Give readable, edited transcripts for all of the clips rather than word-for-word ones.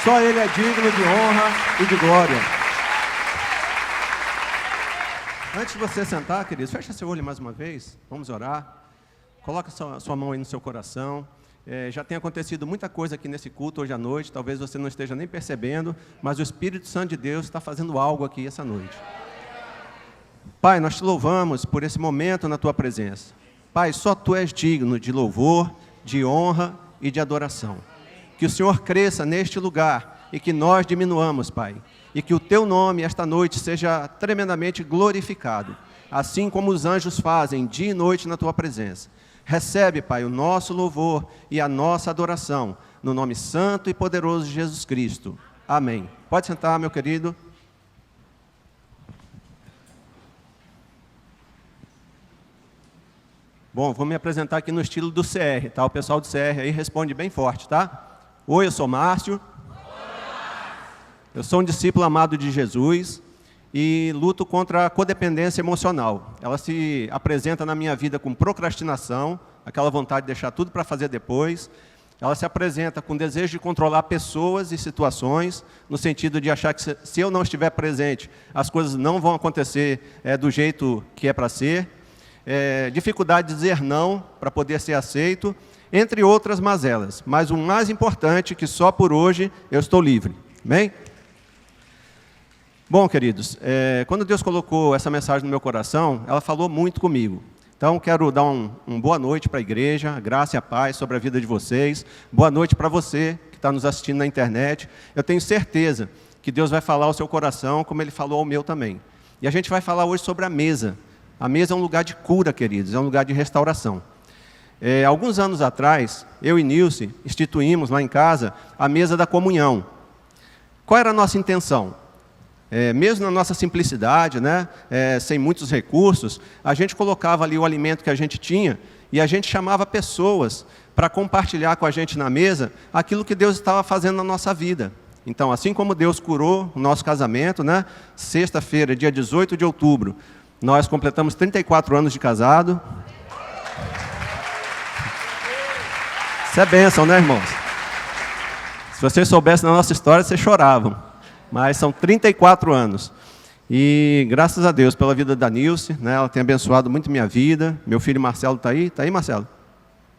Só Ele é digno de honra e de glória. Antes de você sentar, queridos, fecha seu olho mais uma vez. Vamos orar. Coloca sua mão aí no seu coração. Já tem acontecido muita coisa aqui nesse culto hoje à noite. Talvez você não esteja nem percebendo, mas o Espírito Santo de Deus está fazendo algo aqui essa noite. Pai, nós te louvamos por esse momento na Tua presença. Pai, só Tu és digno de louvor, de honra e de adoração. Que o Senhor cresça neste lugar e que nós diminuamos, Pai. E que o Teu nome esta noite seja tremendamente glorificado, assim como os anjos fazem dia e noite na Tua presença. Recebe, Pai, o nosso louvor e a nossa adoração, no nome santo e poderoso de Jesus Cristo. Amém. Pode sentar, meu querido. Bom, vou me apresentar aqui no estilo do CR, tá? O pessoal do CR aí responde bem forte, tá? Oi, eu sou Márcio. Eu sou um discípulo amado de Jesus e luto contra a codependência emocional. Ela se apresenta na minha vida com procrastinação, aquela vontade de deixar tudo para fazer depois. Ela se apresenta com desejo de controlar pessoas e situações, no sentido de achar que se eu não estiver presente, as coisas não vão acontecer do jeito que é para ser. Dificuldade de dizer não para poder ser aceito, entre outras mazelas. Mas o mais importante é que só por hoje eu estou livre. Amém? Bom, queridos, quando Deus colocou essa mensagem no meu coração, ela falou muito comigo. Então, quero dar uma boa noite para a igreja, graça e a paz sobre a vida de vocês. Boa noite para você que está nos assistindo na internet. Eu tenho certeza que Deus vai falar ao seu coração, como Ele falou ao meu também. E a gente vai falar hoje sobre a mesa. A mesa é um lugar de cura, queridos, é um lugar de restauração. Alguns anos atrás, eu e Nilce instituímos lá em casa a mesa da comunhão. Qual era a nossa intenção? Mesmo na nossa simplicidade, né, sem muitos recursos, a gente colocava ali o alimento que a gente tinha e a gente chamava pessoas para compartilhar com a gente na mesa aquilo que Deus estava fazendo na nossa vida. Então, assim como Deus curou o nosso casamento, né, sexta-feira, dia 18 de outubro, nós completamos 34 anos de casado. Isso é bênção, né, irmãos? Se vocês soubessem da nossa história, vocês choravam. Mas são 34 anos. E graças a Deus pela vida da Nilce, né, ela tem abençoado muito minha vida. Meu filho Marcelo está aí? Está aí, Marcelo?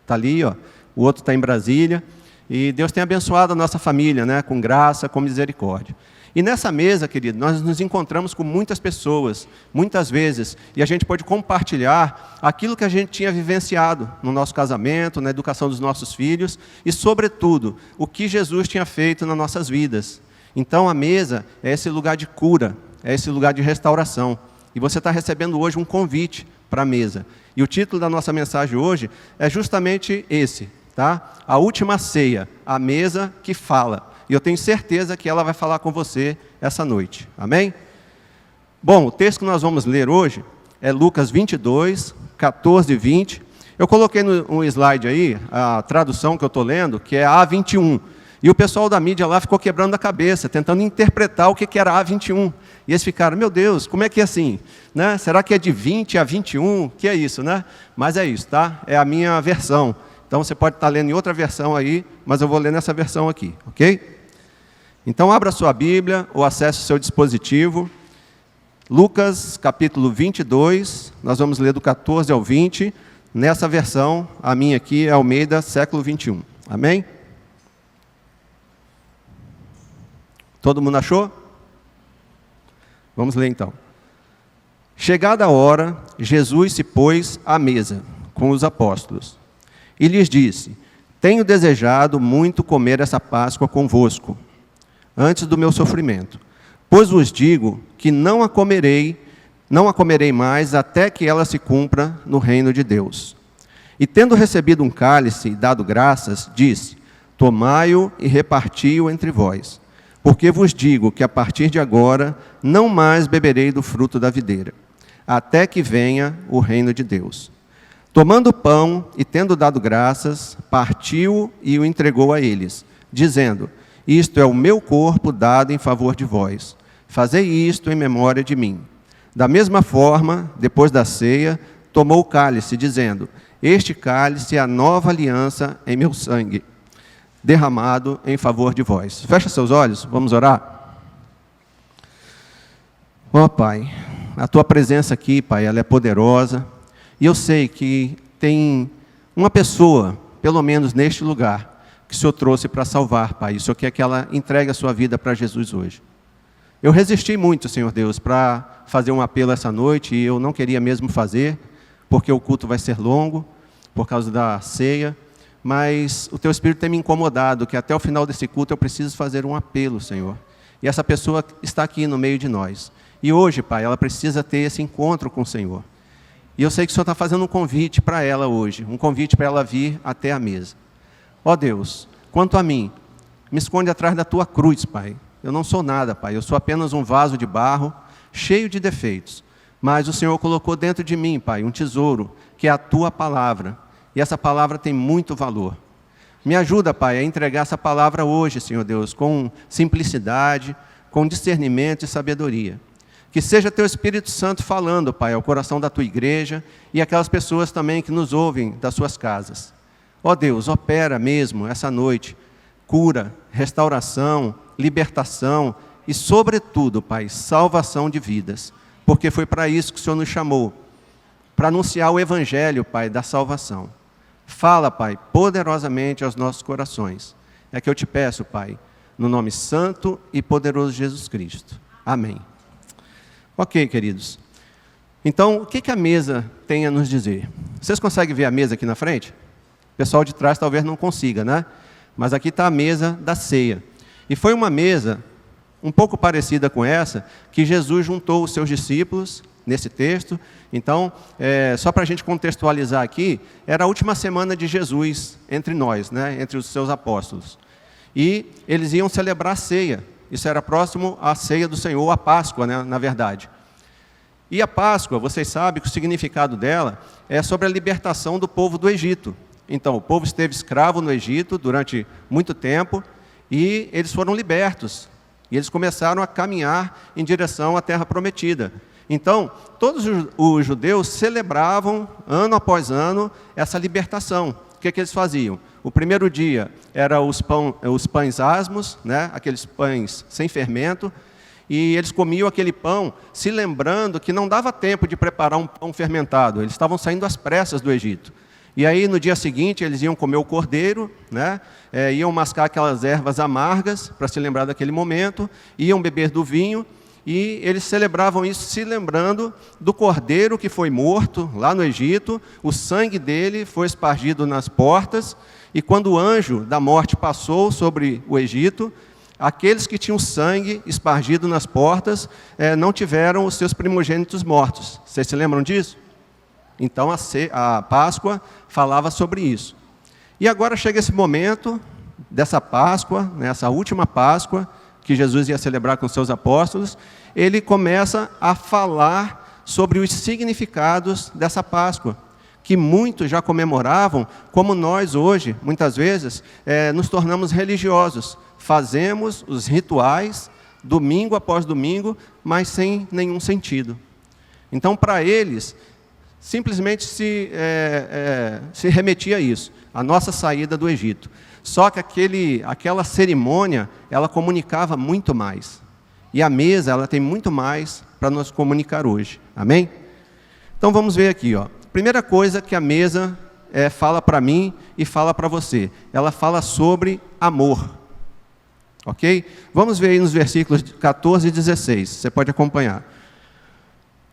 Está ali, ó. O outro está em Brasília. E Deus tem abençoado a nossa família, né, com graça, com misericórdia. E nessa mesa, querido, nós nos encontramos com muitas pessoas, muitas vezes, e a gente pode compartilhar aquilo que a gente tinha vivenciado no nosso casamento, na educação dos nossos filhos, e, sobretudo, o que Jesus tinha feito nas nossas vidas. Então, a mesa é esse lugar de cura, é esse lugar de restauração. E você está recebendo hoje um convite para a mesa. E o título da nossa mensagem hoje é justamente esse, tá? A última ceia, a mesa que fala. E eu tenho certeza que ela vai falar com você essa noite. Amém? Bom, o texto que nós vamos ler hoje é Lucas 22, 14 e 20. Eu coloquei no slide aí a tradução que eu estou lendo, que é A21. E o pessoal da mídia lá ficou quebrando a cabeça, tentando interpretar o que era A21. E eles ficaram, meu Deus, como é que é assim? Né? Será que é de 20 a 21? Que é isso, né? Mas é isso, tá? É a minha versão. Então você pode estar lendo em outra versão aí, mas eu vou ler nessa versão aqui, ok? Então abra sua Bíblia ou acesse o seu dispositivo. Lucas capítulo 22, nós vamos ler do 14 ao 20. Nessa versão, a minha aqui é Almeida, século 21. Amém? Todo mundo achou? Vamos ler então. Chegada a hora, Jesus se pôs à mesa com os apóstolos e lhes disse: tenho desejado muito comer essa Páscoa convosco, antes do meu sofrimento. Pois vos digo que não a comerei mais até que ela se cumpra no reino de Deus. E tendo recebido um cálice e dado graças, disse: tomai-o e reparti-o entre vós. Porque vos digo que a partir de agora não mais beberei do fruto da videira, até que venha o reino de Deus. Tomando o pão e tendo dado graças, partiu e o entregou a eles, dizendo: isto é o meu corpo dado em favor de vós. Fazei isto em memória de mim. Da mesma forma, depois da ceia, tomou o cálice, dizendo: este cálice é a nova aliança em meu sangue. derramado em favor de vós. Fecha seus olhos, vamos orar? Ó Pai, a Tua presença aqui, Pai, ela é poderosa, e eu sei que tem uma pessoa, pelo menos neste lugar, que o Senhor trouxe para salvar, Pai, e o Senhor quer que ela entregue a sua vida para Jesus hoje. Eu resisti muito, Senhor Deus, para fazer um apelo essa noite, e eu não queria mesmo fazer, porque o culto vai ser longo, por causa da ceia, mas o Teu Espírito tem me incomodado, que até o final desse culto eu preciso fazer um apelo, Senhor. E essa pessoa está aqui no meio de nós. E hoje, Pai, ela precisa ter esse encontro com o Senhor. E eu sei que o Senhor está fazendo um convite para ela hoje, um convite para ela vir até a mesa. Ó Deus, quanto a mim, me esconde atrás da Tua cruz, Pai. Eu não sou nada, Pai, eu sou apenas um vaso de barro, cheio de defeitos. Mas o Senhor colocou dentro de mim, Pai, um tesouro, que é a Tua palavra. E essa palavra tem muito valor. Me ajuda, Pai, a entregar essa palavra hoje, Senhor Deus, com simplicidade, com discernimento e sabedoria. Que seja Teu Espírito Santo falando, Pai, ao coração da Tua igreja e aquelas pessoas também que nos ouvem das suas casas. Ó Deus, opera mesmo essa noite, cura, restauração, libertação e, sobretudo, Pai, salvação de vidas. Porque foi para isso que o Senhor nos chamou, para anunciar o Evangelho, Pai, da salvação. Fala, Pai, poderosamente aos nossos corações. É que eu te peço, Pai, no nome santo e poderoso de Jesus Cristo. Amém. Ok, queridos. Então, o que a mesa tem a nos dizer? Vocês conseguem ver a mesa aqui na frente? O pessoal de trás talvez não consiga, né? Mas aqui está a mesa da ceia. E foi uma mesa um pouco parecida com essa, que Jesus juntou os seus discípulos nesse texto. Então, só para a gente contextualizar aqui, era a última semana de Jesus entre nós, né, entre os seus apóstolos. E eles iam celebrar a ceia. Isso era próximo à ceia do Senhor, a Páscoa, né, na verdade. E a Páscoa, vocês sabem que o significado dela é sobre a libertação do povo do Egito. Então, o povo esteve escravo no Egito durante muito tempo e eles foram libertos. E eles começaram a caminhar em direção à terra prometida. Então, todos os judeus celebravam, ano após ano, essa libertação. O que eles faziam? O primeiro dia era os pães asmos, né? Aqueles pães sem fermento, e eles comiam aquele pão se lembrando que não dava tempo de preparar um pão fermentado. Eles estavam saindo às pressas do Egito. E aí, no dia seguinte, eles iam comer o cordeiro, né? Iam mascar aquelas ervas amargas, para se lembrar daquele momento, iam beber do vinho, e eles celebravam isso se lembrando do cordeiro que foi morto lá no Egito, o sangue dele foi espargido nas portas, e quando o anjo da morte passou sobre o Egito, aqueles que tinham sangue espargido nas portas não tiveram os seus primogênitos mortos. Vocês se lembram disso? Então a Páscoa falava sobre isso. E agora chega esse momento dessa Páscoa, nessa última Páscoa, que Jesus ia celebrar com seus apóstolos, ele começa a falar sobre os significados dessa Páscoa, que muitos já comemoravam, como nós hoje, muitas vezes, nos tornamos religiosos. Fazemos os rituais, domingo após domingo, mas sem nenhum sentido. Então, para eles, simplesmente se remetia a isso, a nossa saída do Egito. Só que aquela cerimônia, ela comunicava muito mais. E a mesa, ela tem muito mais para nos comunicar hoje. Amém? Então vamos ver aqui, ó. Primeira coisa que a mesa fala para mim e fala para você. Ela fala sobre amor. Ok? Vamos ver aí nos versículos 14 e 16. Você pode acompanhar.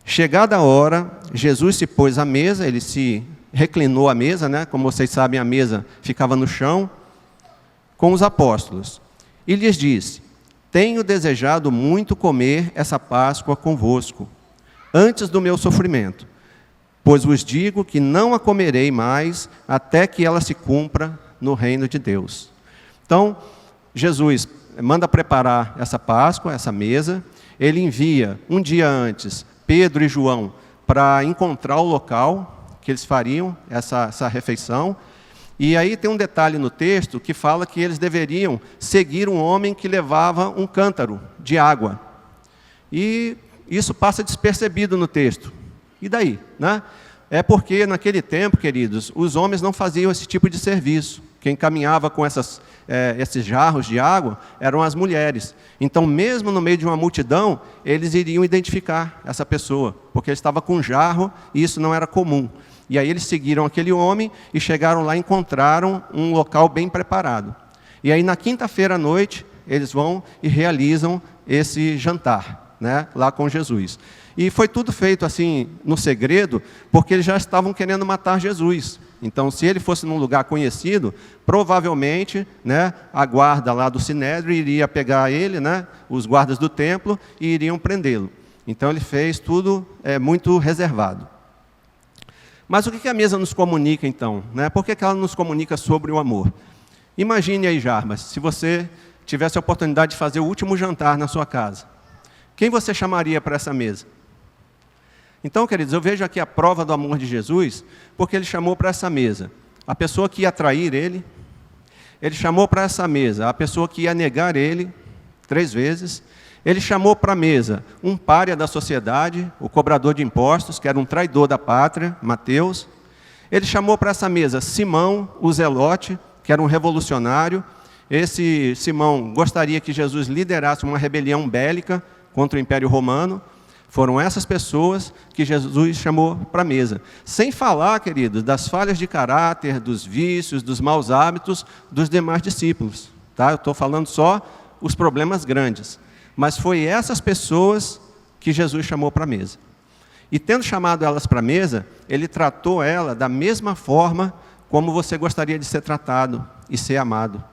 Chegada a hora, Jesus se pôs à mesa, ele se reclinou à mesa, né? Como vocês sabem, a mesa ficava no chão, com os apóstolos. E lhes disse: tenho desejado muito comer essa Páscoa convosco, antes do meu sofrimento, pois vos digo que não a comerei mais, até que ela se cumpra no reino de Deus. Então, Jesus manda preparar essa Páscoa, essa mesa, ele envia um dia antes Pedro e João para encontrar o local que eles fariam essa refeição. E aí tem um detalhe no texto que fala que eles deveriam seguir um homem que levava um cântaro de água. E isso passa despercebido no texto. E daí? Né? É porque naquele tempo, queridos, os homens não faziam esse tipo de serviço. Quem caminhava com esses jarros de água eram as mulheres. Então, mesmo no meio de uma multidão, eles iriam identificar essa pessoa, porque ele estava com um jarro e isso não era comum. E aí eles seguiram aquele homem e chegaram lá e encontraram um local bem preparado. E aí, na quinta-feira à noite, eles vão e realizam esse jantar, né, lá com Jesus. E foi tudo feito assim, no segredo, porque eles já estavam querendo matar Jesus. Então, se ele fosse num lugar conhecido, provavelmente, né, a guarda lá do Sinédrio iria pegar ele, né, os guardas do templo, e iriam prendê-lo. Então, ele fez tudo muito reservado. Mas o que a mesa nos comunica, então? Né? Por que ela nos comunica sobre o amor? Imagine aí, Jarbas, se você tivesse a oportunidade de fazer o último jantar na sua casa. Quem você chamaria para essa mesa? Então, queridos, eu vejo aqui a prova do amor de Jesus, porque ele chamou para essa mesa a pessoa que ia trair ele chamou para essa mesa a pessoa que ia negar ele 3 vezes, ele chamou para a mesa um pária da sociedade, o cobrador de impostos, que era um traidor da pátria, Mateus. Ele chamou para essa mesa Simão, o zelote, que era um revolucionário. Esse Simão gostaria que Jesus liderasse uma rebelião bélica contra o Império Romano. Foram essas pessoas que Jesus chamou para a mesa. Sem falar, queridos, das falhas de caráter, dos vícios, dos maus hábitos dos demais discípulos. Tá? Eu estou falando só os problemas grandes. Mas foi essas pessoas que Jesus chamou para a mesa. E tendo chamado elas para a mesa, ele tratou ela da mesma forma como você gostaria de ser tratado e ser amado.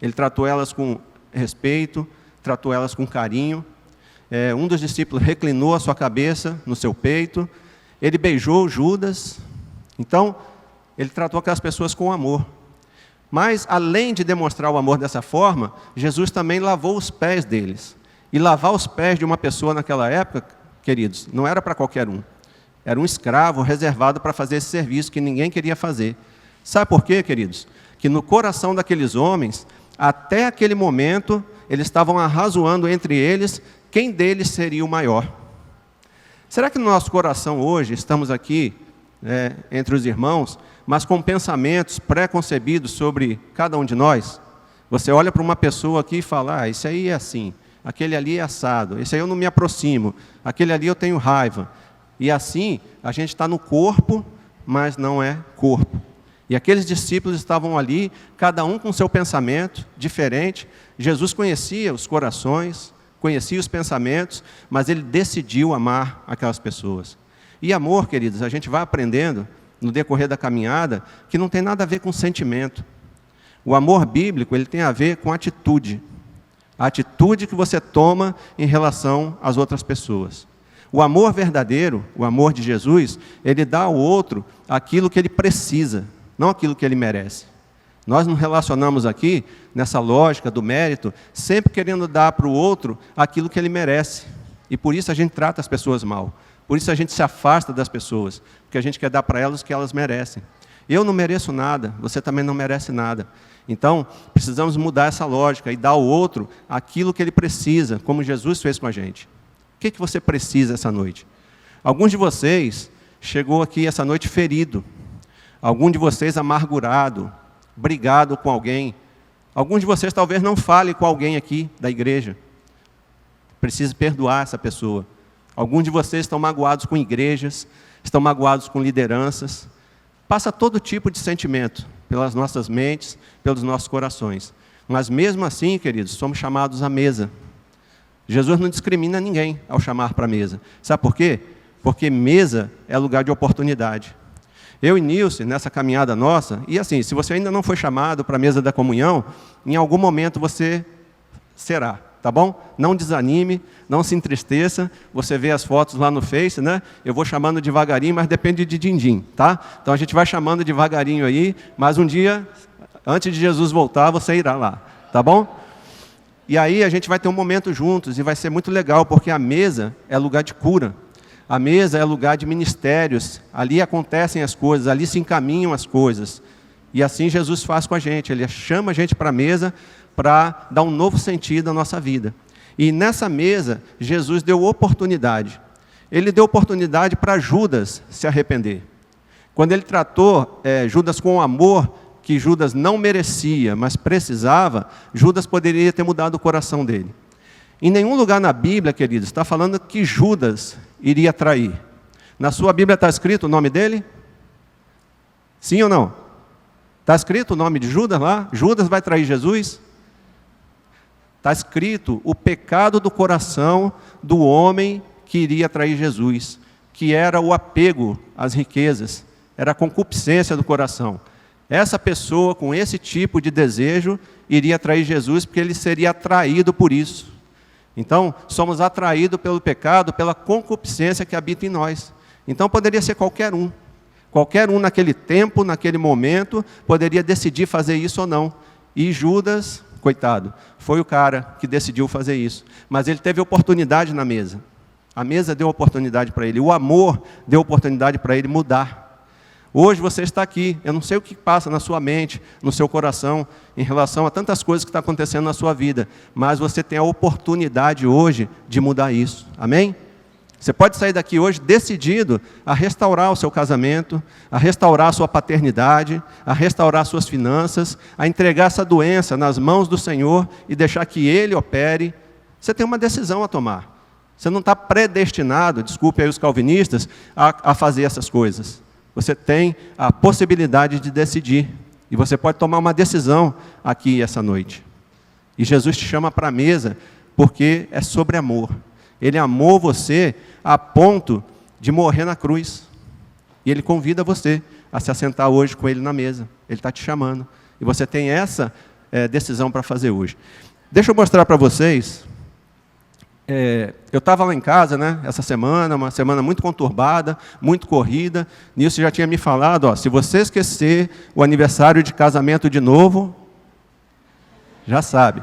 Ele tratou elas com respeito, tratou elas com carinho. Um dos discípulos reclinou a sua cabeça no seu peito, ele beijou Judas. Então, ele tratou aquelas pessoas com amor. Mas, além de demonstrar o amor dessa forma, Jesus também lavou os pés deles. E lavar os pés de uma pessoa naquela época, queridos, não era para qualquer um. Era um escravo reservado para fazer esse serviço que ninguém queria fazer. Sabe por quê, queridos? Que no coração daqueles homens, até aquele momento, eles estavam arrazoando entre eles quem deles seria o maior. Será que no nosso coração hoje, estamos aqui entre os irmãos, mas com pensamentos pré-concebidos sobre cada um de nós? Você olha para uma pessoa aqui e fala, esse aí é assim, aquele ali é assado, esse aí eu não me aproximo, aquele ali eu tenho raiva. E assim, a gente está no corpo, mas não é corpo. E aqueles discípulos estavam ali, cada um com seu pensamento diferente. Jesus conhecia os corações, conhecia os pensamentos, mas ele decidiu amar aquelas pessoas. E amor, queridos, a gente vai aprendendo no decorrer da caminhada que não tem nada a ver com sentimento. O amor bíblico, ele tem a ver com atitude. A atitude que você toma em relação às outras pessoas. O amor verdadeiro, o amor de Jesus, ele dá ao outro aquilo que ele precisa, não aquilo que ele merece. Nós nos relacionamos aqui, nessa lógica do mérito, sempre querendo dar para o outro aquilo que ele merece. E por isso a gente trata as pessoas mal. Por isso a gente se afasta das pessoas, porque a gente quer dar para elas o que elas merecem. Eu não mereço nada, você também não merece nada. Então, precisamos mudar essa lógica e dar ao outro aquilo que ele precisa, como Jesus fez com a gente. O que você precisa essa noite? Alguns de vocês chegou aqui essa noite ferido. Algum de vocês amargurado, brigado com alguém. Alguns de vocês talvez não falem com alguém aqui da igreja. Precisa perdoar essa pessoa. Alguns de vocês estão magoados com igrejas, estão magoados com lideranças. Passa todo tipo de sentimento pelas nossas mentes, pelos nossos corações. Mas mesmo assim, queridos, somos chamados à mesa. Jesus não discrimina ninguém ao chamar para a mesa. Sabe por quê? Porque mesa é lugar de oportunidade. Eu e Nilce, nessa caminhada nossa, e assim, se você ainda não foi chamado para a mesa da comunhão, em algum momento você será, tá bom? Não desanime, não se entristeça, você vê as fotos lá no Face, né? Eu vou chamando devagarinho, mas depende de din-din, tá? Então a gente vai chamando devagarinho aí, mas um dia, antes de Jesus voltar, você irá lá, tá bom? E aí a gente vai ter um momento juntos, e vai ser muito legal, porque a mesa é lugar de cura. A mesa é lugar de ministérios, ali acontecem as coisas, ali se encaminham as coisas. E assim Jesus faz com a gente, ele chama a gente para a mesa para dar um novo sentido à nossa vida. E nessa mesa, Jesus deu oportunidade. Ele deu oportunidade para Judas se arrepender. Quando ele tratou Judas com amor, que Judas não merecia, mas precisava, Judas poderia ter mudado o coração dele. Em nenhum lugar na Bíblia, queridos, está falando que Judas iria trair. Na sua Bíblia está escrito o nome dele? Sim ou não? Está escrito o nome de Judas lá? Judas vai trair Jesus? Está escrito o pecado do coração do homem que iria trair Jesus, que era o apego às riquezas, era a concupiscência do coração. Essa pessoa com esse tipo de desejo iria trair Jesus porque ele seria atraído por isso. Então, somos atraídos pelo pecado, pela concupiscência que habita em nós. Então, poderia ser qualquer um. Qualquer um naquele tempo, naquele momento, poderia decidir fazer isso ou não. E Judas, coitado, foi o cara que decidiu fazer isso. Mas ele teve oportunidade na mesa. A mesa deu oportunidade para ele. O amor deu oportunidade para ele mudar. Hoje você está aqui. Eu não sei o que passa na sua mente, no seu coração, em relação a tantas coisas que estão acontecendo na sua vida. Mas você tem a oportunidade hoje de mudar isso. Amém? Você pode sair daqui hoje decidido a restaurar o seu casamento, a restaurar a sua paternidade, a restaurar suas finanças, a entregar essa doença nas mãos do Senhor e deixar que Ele opere. Você tem uma decisão a tomar. Você não está predestinado, desculpe aí os calvinistas, a fazer essas coisas. Você tem a possibilidade de decidir. E você pode tomar uma decisão aqui essa noite. E Jesus te chama para a mesa porque é sobre amor. Ele amou você a ponto de morrer na cruz. E Ele convida você a se assentar hoje com Ele na mesa. Ele está te chamando. E você tem essa decisão para fazer hoje. Deixa eu mostrar para vocês. Eu estava lá em casa, né, essa semana, uma semana muito conturbada, muito corrida. Nilson já tinha me falado, se você esquecer o aniversário de casamento de novo, já sabe.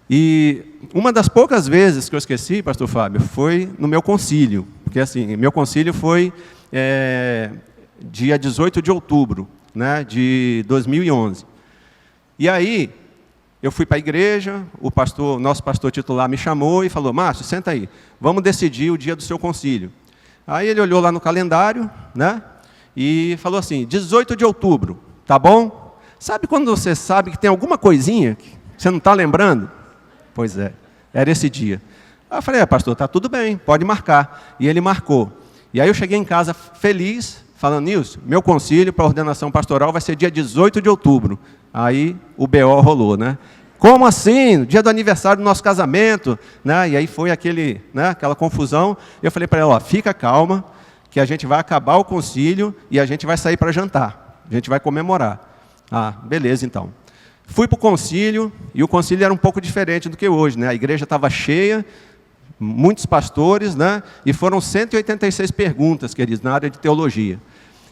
E uma das poucas vezes que eu esqueci, pastor Fábio, foi no meu concílio. Porque assim, meu concílio foi dia 18 de outubro, né, de 2011. E aí, eu fui para a igreja, o nosso pastor titular me chamou e falou, Márcio, senta aí, vamos decidir o dia do seu concílio. Aí ele olhou lá no calendário, né, e falou assim, 18 de outubro, tá bom? Sabe quando você sabe que tem alguma coisinha que você não está lembrando? Pois é, era esse dia. Aí eu falei, pastor, está tudo bem, pode marcar. E ele marcou. E aí eu cheguei em casa feliz, falando, Nilson, meu concílio para ordenação pastoral vai ser dia 18 de outubro. Aí o BO rolou, né? Como assim? Dia do aniversário do nosso casamento, né? E aí foi aquela confusão. Eu falei para ela, fica calma, que a gente vai acabar o concílio e a gente vai sair para jantar. A gente vai comemorar. Beleza então. Fui para o concílio, e o concílio era um pouco diferente do que hoje, né? A igreja estava cheia, muitos pastores, né? E foram 186 perguntas, queridos, na área de teologia.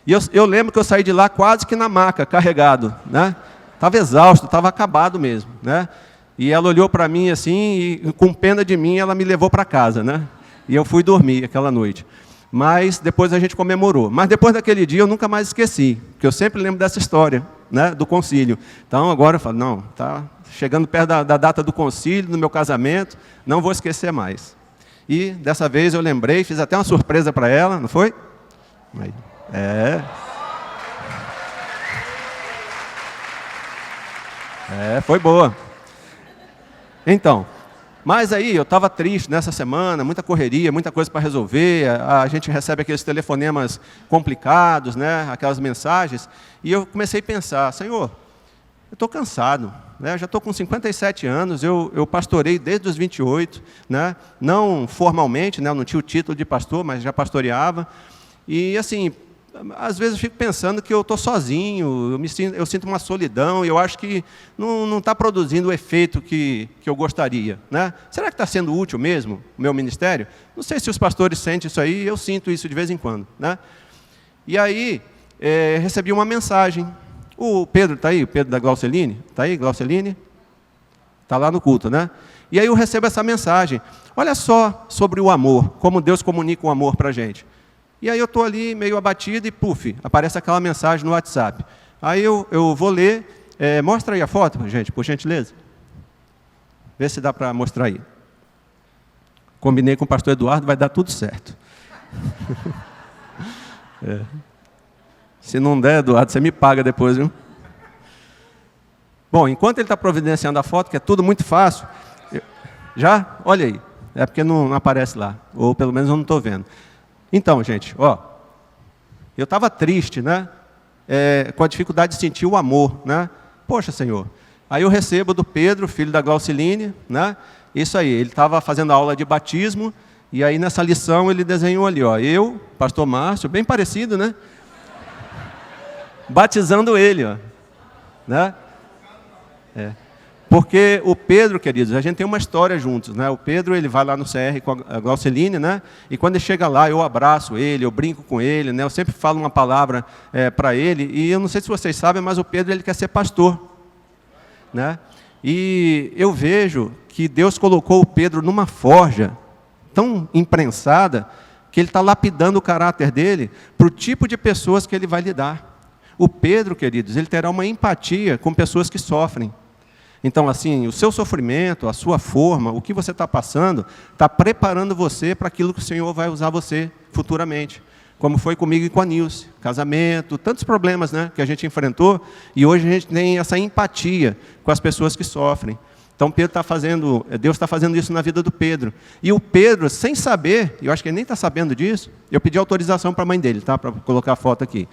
E eu lembro que eu saí de lá quase que na maca, carregado, né? Estava exausto, estava acabado mesmo, né? E ela olhou para mim assim, e com pena de mim, ela me levou para casa, né? E eu fui dormir aquela noite. Mas depois a gente comemorou. Mas depois daquele dia eu nunca mais esqueci, porque eu sempre lembro dessa história, né, do concílio. Então agora eu falo, não, está chegando perto da data do concílio, do meu casamento, não vou esquecer mais. E dessa vez eu lembrei, fiz até uma surpresa para ela, não foi? Foi boa. Então, mas aí eu estava triste nessa semana, muita correria, muita coisa para resolver, a gente recebe aqueles telefonemas complicados, né, aquelas mensagens, e eu comecei a pensar, Senhor, eu estou cansado, né, eu já estou com 57 anos, eu pastorei desde os 28, né, não formalmente, né, eu não tinha o título de pastor, mas já pastoreava, e assim, às vezes eu fico pensando que eu estou sozinho, eu sinto uma solidão, e eu acho que não está produzindo o efeito que eu gostaria, né? Será que está sendo útil mesmo o meu ministério? Não sei se os pastores sentem isso aí, eu sinto isso de vez em quando, né? E aí, recebi uma mensagem. O Pedro está aí? O Pedro da Glauceline? Está aí, Glauceline? Está lá no culto, né? E aí eu recebo essa mensagem. Olha só sobre o amor, como Deus comunica o amor para a gente. E aí eu estou ali meio abatido e, puf, aparece aquela mensagem no WhatsApp. Aí eu vou ler, mostra aí a foto, gente, por gentileza. Vê se dá para mostrar aí. Combinei com o pastor Eduardo, vai dar tudo certo. Se não der, Eduardo, você me paga depois, viu? Bom, enquanto ele está providenciando a foto, que é tudo muito fácil, já? Olha aí. É porque não aparece lá, ou pelo menos eu não estou vendo. Então, gente, ó, eu estava triste, né? Com a dificuldade de sentir o amor, né? Poxa, Senhor. Aí eu recebo do Pedro, filho da Glauciline, né? Isso aí, ele estava fazendo a aula de batismo, e aí nessa lição ele desenhou ali, ó, eu, pastor Márcio, bem parecido, né? Batizando ele, ó, né? Porque o Pedro, queridos, a gente tem uma história juntos, né? O Pedro, ele vai lá no CR com a Glauceline, né? E quando ele chega lá, eu abraço ele, eu brinco com ele, né? Eu sempre falo uma palavra para ele, e eu não sei se vocês sabem, mas o Pedro, ele quer ser pastor, né? E eu vejo que Deus colocou o Pedro numa forja tão imprensada que ele está lapidando o caráter dele para o tipo de pessoas que ele vai lidar. O Pedro, queridos, ele terá uma empatia com pessoas que sofrem. Então, assim, o seu sofrimento, a sua forma, o que você está passando, está preparando você para aquilo que o Senhor vai usar você futuramente. Como foi comigo e com a Nilce. Casamento, tantos problemas, né, que a gente enfrentou, e hoje a gente tem essa empatia com as pessoas que sofrem. Então, Deus está fazendo isso na vida do Pedro. E o Pedro, sem saber, eu acho que ele nem está sabendo disso, eu pedi autorização para a mãe dele, tá, para colocar a foto aqui.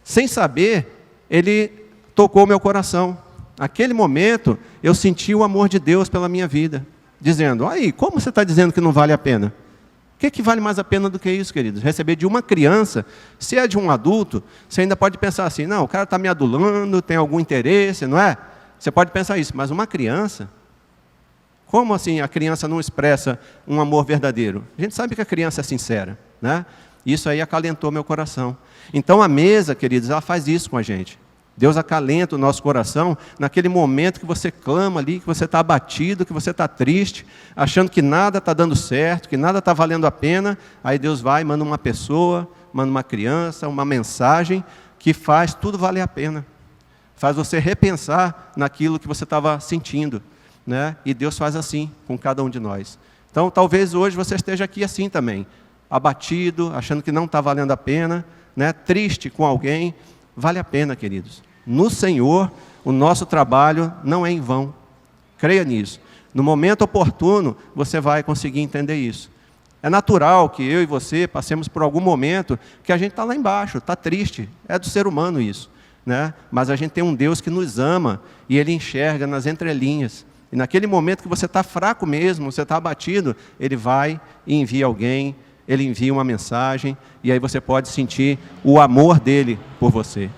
Sem saber, ele tocou meu coração. Naquele momento, eu senti o amor de Deus pela minha vida, dizendo, aí, como você está dizendo que não vale a pena? O que vale mais a pena do que isso, queridos? Receber de uma criança, se é de um adulto, você ainda pode pensar assim, não, o cara está me adulando, tem algum interesse, não é? Você pode pensar isso, mas uma criança, como assim a criança não expressa um amor verdadeiro? A gente sabe que a criança é sincera, né? Isso aí acalentou meu coração. Então a mesa, queridos, ela faz isso com a gente. Deus acalenta o nosso coração naquele momento que você clama ali, que você está abatido, que você está triste, achando que nada está dando certo, que nada está valendo a pena. Aí Deus vai e manda uma pessoa, manda uma criança, uma mensagem que faz tudo valer a pena. Faz você repensar naquilo que você estava sentindo, né? E Deus faz assim com cada um de nós. Então, talvez hoje você esteja aqui assim também, abatido, achando que não está valendo a pena, né? Triste com alguém. Vale a pena, queridos. No Senhor, o nosso trabalho não é em vão. Creia nisso. No momento oportuno, você vai conseguir entender isso. É natural que eu e você passemos por algum momento que a gente está lá embaixo, está triste. É do ser humano isso, né? Mas a gente tem um Deus que nos ama e Ele enxerga nas entrelinhas. E naquele momento que você está fraco mesmo, você está abatido, Ele vai e envia alguém, Ele envia uma mensagem, e aí você pode sentir o amor dEle por você.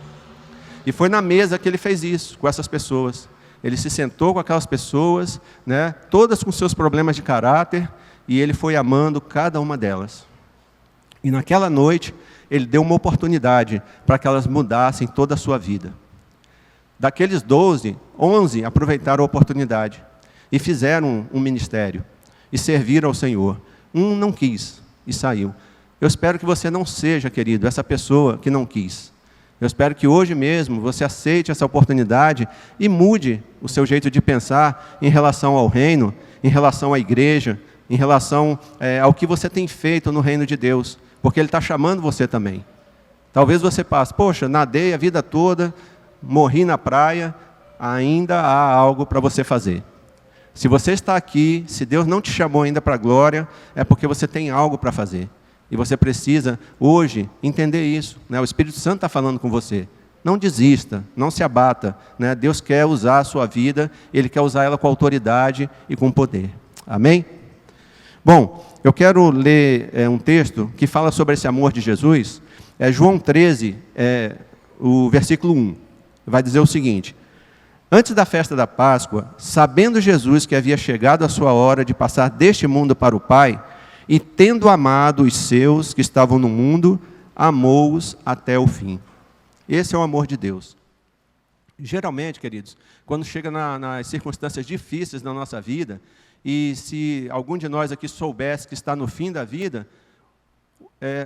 E foi na mesa que Ele fez isso, com essas pessoas. Ele se sentou com aquelas pessoas, né, todas com seus problemas de caráter, e Ele foi amando cada uma delas. E naquela noite, Ele deu uma oportunidade para que elas mudassem toda a sua vida. Daqueles 12, 11 aproveitaram a oportunidade e fizeram um ministério, e serviram ao Senhor. Um não quis e saiu. Eu espero que você não seja, querido, essa pessoa que não quis. Eu espero que hoje mesmo você aceite essa oportunidade e mude o seu jeito de pensar em relação ao reino, em relação à igreja, em relação ao que você tem feito no reino de Deus, porque Ele está chamando você também. Talvez você passe, poxa, nadei a vida toda, morri na praia, ainda há algo para você fazer. Se você está aqui, se Deus não te chamou ainda para a glória, é porque você tem algo para fazer. E você precisa, hoje, entender isso, né? O Espírito Santo está falando com você. Não desista, não se abata, né? Deus quer usar a sua vida, Ele quer usar ela com autoridade e com poder. Amém? Bom, eu quero ler um texto que fala sobre esse amor de Jesus. João 13, o versículo 1. Vai dizer o seguinte: antes da festa da Páscoa, sabendo Jesus que havia chegado a sua hora de passar deste mundo para o Pai, e tendo amado os seus que estavam no mundo, amou-os até o fim. Esse é o amor de Deus. Geralmente, queridos, quando chega nas circunstâncias difíceis da nossa vida, e se algum de nós aqui soubesse que está no fim da vida,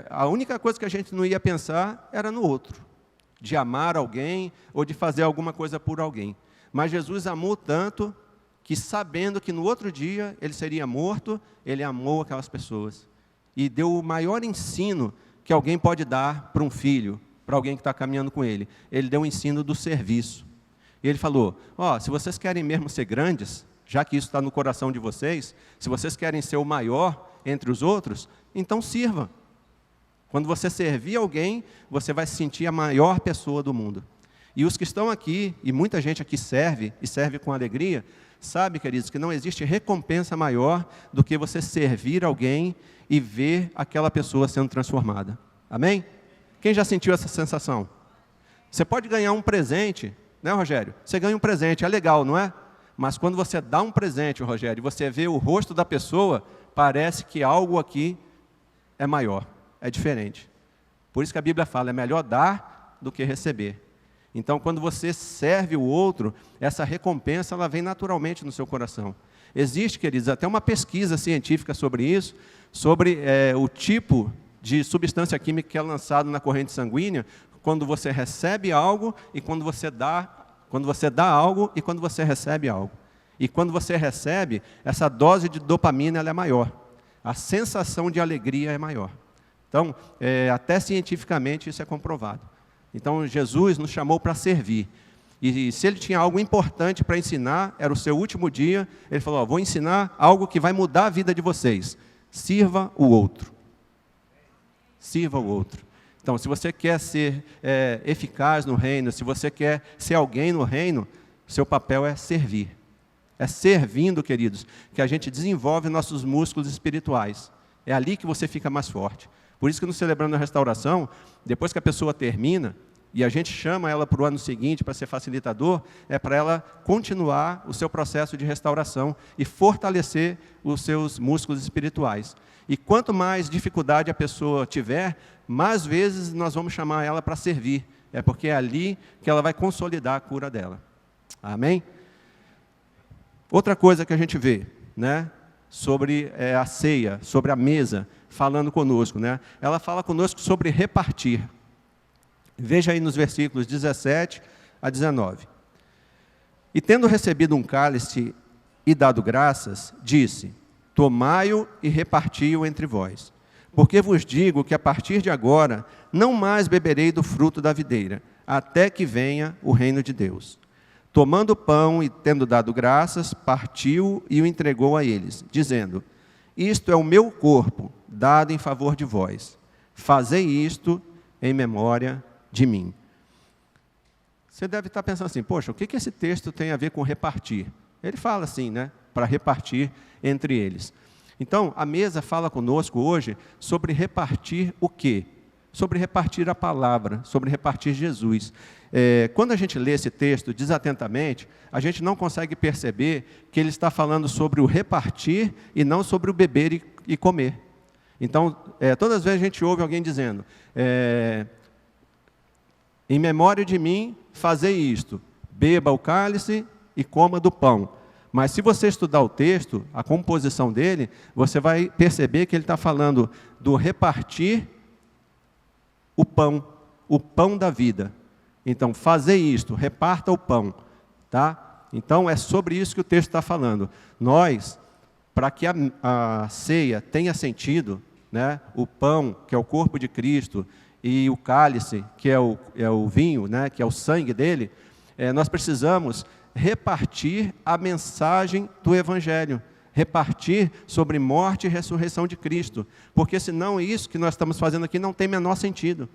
a única coisa que a gente não ia pensar era no outro, de amar alguém ou de fazer alguma coisa por alguém. Mas Jesus amou tanto que, sabendo que no outro dia Ele seria morto, Ele amou aquelas pessoas. E deu o maior ensino que alguém pode dar para um filho, para alguém que está caminhando com Ele. Ele deu o ensino do serviço. E ele falou, se vocês querem mesmo ser grandes, já que isso está no coração de vocês, se vocês querem ser o maior entre os outros, então sirva. Quando você servir alguém, você vai se sentir a maior pessoa do mundo. E os que estão aqui, e muita gente aqui serve, e serve com alegria, sabe, queridos, que não existe recompensa maior do que você servir alguém e ver aquela pessoa sendo transformada. Amém? Quem já sentiu essa sensação? Você pode ganhar um presente, né, Rogério? Você ganha um presente, é legal, não é? Mas quando você dá um presente, Rogério, e você vê o rosto da pessoa, parece que algo aqui é maior, é diferente. Por isso que a Bíblia fala, é melhor dar do que receber. Então, quando você serve o outro, essa recompensa ela vem naturalmente no seu coração. Existe, queridos, até uma pesquisa científica sobre isso, sobre o tipo de substância química que é lançado na corrente sanguínea, quando você recebe algo e quando você dá algo e quando você recebe algo. E quando você recebe, essa dose de dopamina ela é maior. A sensação de alegria é maior. Então, até cientificamente isso é comprovado. Então, Jesus nos chamou para servir. E se ele tinha algo importante para ensinar, era o seu último dia, ele falou, vou ensinar algo que vai mudar a vida de vocês. Sirva o outro. Sirva o outro. Então, se você quer ser eficaz no reino, se você quer ser alguém no reino, seu papel é servir. É servindo, queridos, que a gente desenvolve nossos músculos espirituais. É ali que você fica mais forte. Por isso que no Celebrando a Restauração, depois que a pessoa termina, e a gente chama ela para o ano seguinte para ser facilitador, é para ela continuar o seu processo de restauração e fortalecer os seus músculos espirituais. E quanto mais dificuldade a pessoa tiver, mais vezes nós vamos chamar ela para servir. É porque é ali que ela vai consolidar a cura dela. Amém? Outra coisa que a gente vê, né, sobre a ceia, sobre a mesa, falando conosco, né? Ela fala conosco sobre repartir. Veja aí nos versículos 17 a 19. E tendo recebido um cálice e dado graças, disse, tomai-o e reparti-o entre vós. Porque vos digo que a partir de agora não mais beberei do fruto da videira, até que venha o reino de Deus. Tomando o pão e tendo dado graças, partiu e o entregou a eles, dizendo, isto é o meu corpo, dado em favor de vós. Fazei isto em memória de mim. Você deve estar pensando assim, poxa, o que esse texto tem a ver com repartir? Ele fala assim, né, para repartir entre eles. Então, a mesa fala conosco hoje sobre repartir o quê? Sobre repartir a palavra, sobre repartir Jesus. Quando a gente lê esse texto desatentamente, a gente não consegue perceber que ele está falando sobre o repartir e não sobre o beber e comer. Então, todas as vezes a gente ouve alguém dizendo, em memória de mim, fazei isto, beba o cálice e coma do pão. Mas se você estudar o texto, a composição dele, você vai perceber que ele está falando do repartir o pão da vida. Então, fazei isto, reparta o pão. Tá? Então, é sobre isso que o texto está falando. Nós, para que a ceia tenha sentido, né, o pão, que é o corpo de Cristo, e o cálice, que é o vinho, né, que é o sangue dele, nós precisamos repartir a mensagem do Evangelho, repartir sobre morte e ressurreição de Cristo, porque senão isso que nós estamos fazendo aqui não tem menor sentido.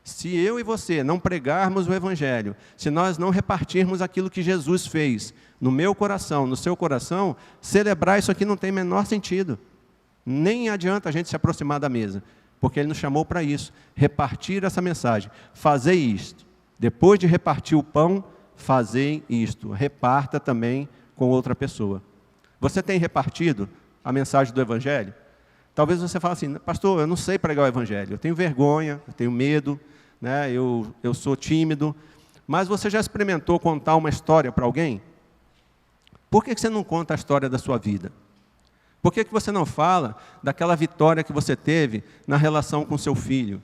Se eu e você não pregarmos o Evangelho, se nós não repartirmos aquilo que Jesus fez no meu coração, no seu coração, celebrar isso aqui não tem menor sentido. Nem adianta a gente se aproximar da mesa, porque Ele nos chamou para isso, repartir essa mensagem. Fazei isto. Depois de repartir o pão, fazei isto. Reparta também com outra pessoa. Você tem repartido a mensagem do Evangelho? Talvez você fale assim, pastor, eu não sei pregar o Evangelho, eu tenho vergonha, eu tenho medo, né? eu sou tímido. Mas você já experimentou contar uma história para alguém? Por que você não conta a história da sua vida? Por que você não fala daquela vitória que você teve na relação com seu filho?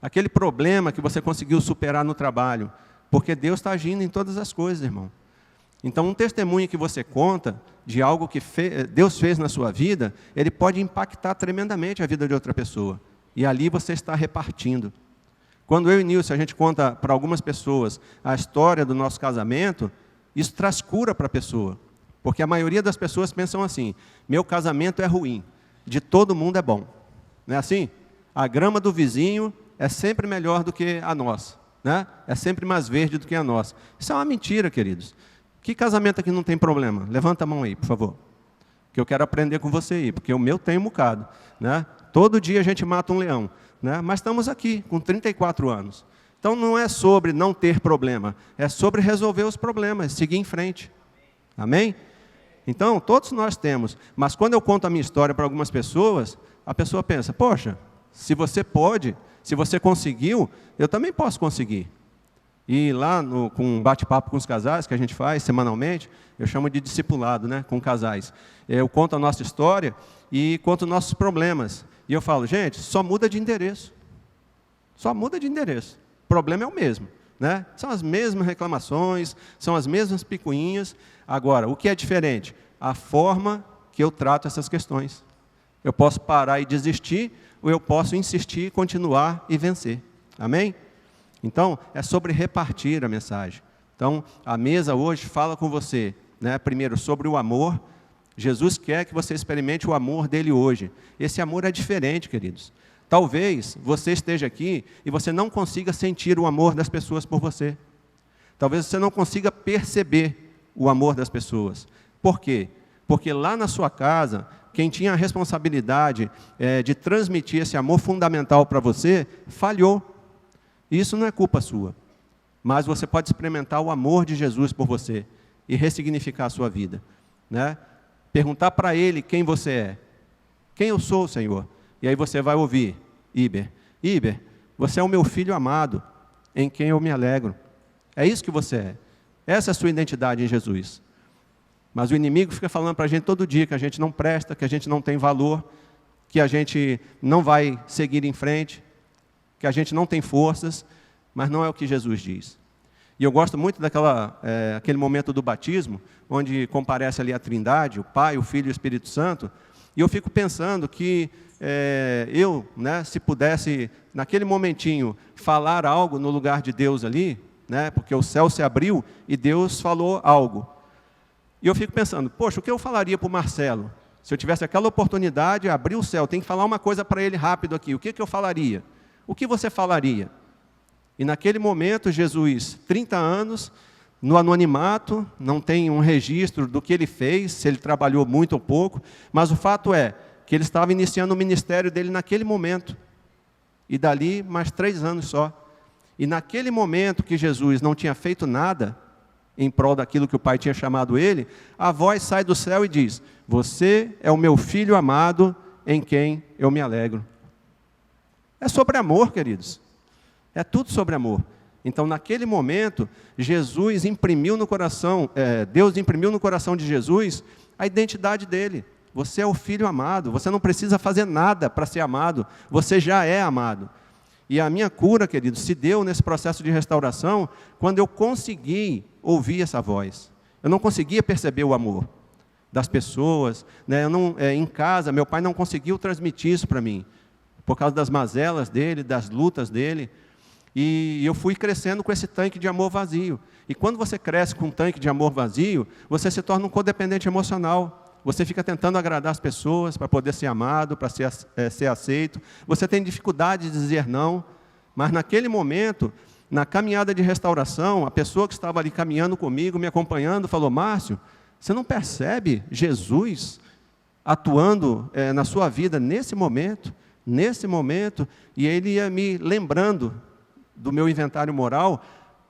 Aquele problema que você conseguiu superar no trabalho? Porque Deus está agindo em todas as coisas, irmão. Então, um testemunho que você conta de algo que Deus fez na sua vida, ele pode impactar tremendamente a vida de outra pessoa. E ali você está repartindo. Quando eu e Nilce, a gente conta para algumas pessoas a história do nosso casamento, isso traz cura para a pessoa. Porque a maioria das pessoas pensam assim, meu casamento é ruim, de todo mundo é bom. Não é assim? A grama do vizinho é sempre melhor do que a nossa, né? É sempre mais verde do que a nossa. Isso é uma mentira, queridos. Que casamento aqui não tem problema? Levanta a mão aí, por favor. Que eu quero aprender com você aí, porque o meu tem um bocado, né? Todo dia a gente mata um leão, né? Mas estamos aqui, com 34 anos. Então não é sobre não ter problema, é sobre resolver os problemas, seguir em frente. Amém? Então, todos nós temos, mas quando eu conto a minha história para algumas pessoas, a pessoa pensa, poxa, se você pode, se você conseguiu, eu também posso conseguir. E lá, com um bate-papo com os casais, que a gente faz semanalmente, eu chamo de discipulado, né, com casais. Eu conto a nossa história e conto nossos problemas. E eu falo, gente, só muda de endereço. Só muda de endereço. O problema é o mesmo, né? São as mesmas reclamações, são as mesmas picuinhas. Agora, o que é diferente? A forma que eu trato essas questões. Eu posso parar e desistir, ou eu posso insistir, continuar e vencer. Amém? Então, é sobre repartir a mensagem. Então, a mesa hoje fala com você, né, primeiro, sobre o amor. Jesus quer que você experimente o amor dele hoje. Esse amor é diferente, queridos. Talvez você esteja aqui e você não consiga sentir o amor das pessoas por você. Talvez você não consiga perceber o amor das pessoas. Por quê? Porque lá na sua casa, quem tinha a responsabilidade de transmitir esse amor fundamental para você, falhou. Isso não é culpa sua. Mas você pode experimentar o amor de Jesus por você e ressignificar a sua vida, né? Perguntar para Ele quem você é. Quem eu sou, Senhor? E aí você vai ouvir, Iber, você é o meu filho amado, em quem eu me alegro. É isso que você é. Essa é a sua identidade em Jesus. Mas o inimigo fica falando para a gente todo dia que a gente não presta, que a gente não tem valor, que a gente não vai seguir em frente, que a gente não tem forças, mas não é o que Jesus diz. E eu gosto muito aquele momento do batismo, onde comparece ali a Trindade, o Pai, o Filho e o Espírito Santo, e eu fico pensando que eu, né, se pudesse, naquele momentinho, falar algo no lugar de Deus ali, né, porque o céu se abriu e Deus falou algo. E eu fico pensando, poxa, o que eu falaria para o Marcelo? Se eu tivesse aquela oportunidade, abrir o céu, tem que falar uma coisa para ele rápido aqui, o que eu falaria? O que você falaria? E naquele momento, Jesus, 30 anos, no anonimato, não tem um registro do que ele fez, se ele trabalhou muito ou pouco, mas o fato é que ele estava iniciando o ministério dele naquele momento. E dali, mais 3 anos só. E naquele momento que Jesus não tinha feito nada em prol daquilo que o Pai tinha chamado ele, a voz sai do céu e diz, você é o meu filho amado, em quem eu me alegro. É sobre amor, queridos. É tudo sobre amor. Então, naquele momento, Jesus imprimiu no coração, Deus imprimiu no coração de Jesus a identidade dele. Você é o filho amado, você não precisa fazer nada para ser amado, você já é amado. E a minha cura, querido, se deu nesse processo de restauração, quando eu consegui ouvir essa voz. Eu não conseguia perceber o amor das pessoas, né? Em casa, meu pai não conseguiu transmitir isso para mim, por causa das mazelas dele, das lutas dele. E eu fui crescendo com esse tanque de amor vazio. E quando você cresce com um tanque de amor vazio, você se torna um codependente emocional. Você fica tentando agradar as pessoas para poder ser amado, para ser aceito. Você tem dificuldade de dizer não. Mas naquele momento, na caminhada de restauração, a pessoa que estava ali caminhando comigo, me acompanhando, falou, Márcio, você não percebe Jesus atuando na sua vida nesse momento? E ele ia me lembrando do meu inventário moral,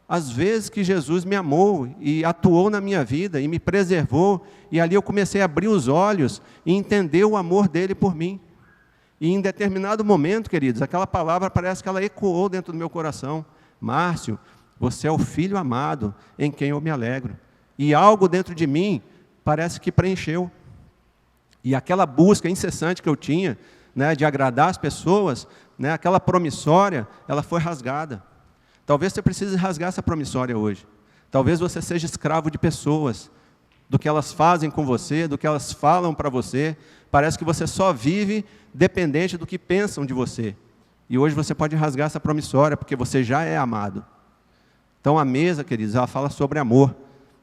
as vezes que Jesus me amou e atuou na minha vida e me preservou, e ali eu comecei a abrir os olhos e entender o amor dele por mim. E em determinado momento, queridos, aquela palavra parece que ela ecoou dentro do meu coração. Márcio, você é o filho amado em quem eu me alegro. E algo dentro de mim parece que preencheu. E aquela busca incessante que eu tinha, né, de agradar as pessoas, né, aquela promissória, ela foi rasgada. Talvez você precise rasgar essa promissória hoje. Talvez você seja escravo de pessoas, do que elas fazem com você, do que elas falam para você. Parece que você só vive dependente do que pensam de você. E hoje você pode rasgar essa promissória, porque você já é amado. Então a mesa, queridos, ela fala sobre amor.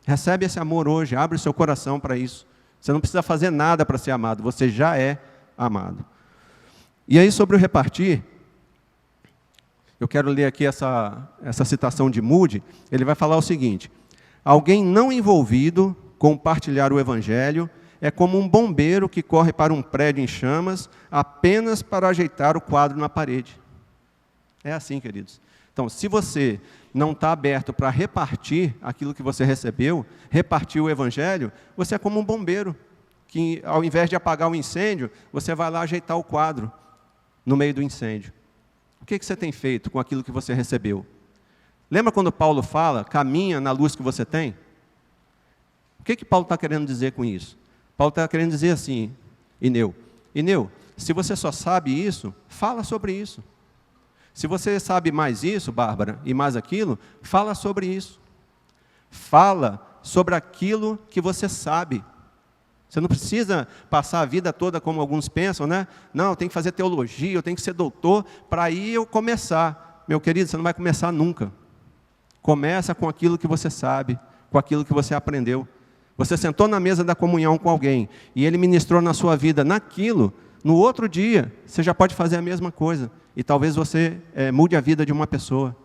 Recebe esse amor hoje, abre o seu coração para isso. Você não precisa fazer nada para ser amado, você já é amado. E aí sobre o repartir, eu quero ler aqui essa citação de Moody. Ele vai falar o seguinte: alguém não envolvido com partilhar o Evangelho é como um bombeiro que corre para um prédio em chamas apenas para ajeitar o quadro na parede. É assim, queridos. Então, se você não está aberto para repartir aquilo que você recebeu, repartir o Evangelho, você é como um bombeiro, que ao invés de apagar o incêndio, você vai lá ajeitar o quadro no meio do incêndio. O que você tem feito com aquilo que você recebeu? Lembra quando Paulo fala, caminha na luz que você tem? O que Paulo está querendo dizer com isso? Paulo está querendo dizer assim, Ineu, se você só sabe isso, fala sobre isso. Se você sabe mais isso, Bárbara, e mais aquilo, fala sobre isso. Fala sobre aquilo que você sabe. Você não precisa passar a vida toda como alguns pensam, né? Não, eu tenho que fazer teologia, eu tenho que ser doutor, para aí eu começar. Meu querido, você não vai começar nunca. Começa com aquilo que você sabe, com aquilo que você aprendeu. Você sentou na mesa da comunhão com alguém, e ele ministrou na sua vida naquilo, no outro dia, você já pode fazer a mesma coisa. E talvez você mude a vida de uma pessoa.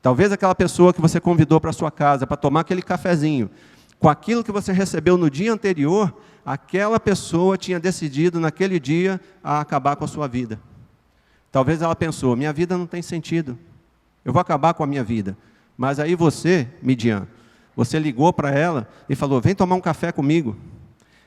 Talvez aquela pessoa que você convidou para a sua casa, para tomar aquele cafezinho, com aquilo que você recebeu no dia anterior, aquela pessoa tinha decidido naquele dia a acabar com a sua vida. Talvez ela pensou, minha vida não tem sentido, eu vou acabar com a minha vida. Mas aí você, Midian, você ligou para ela e falou, vem tomar um café comigo.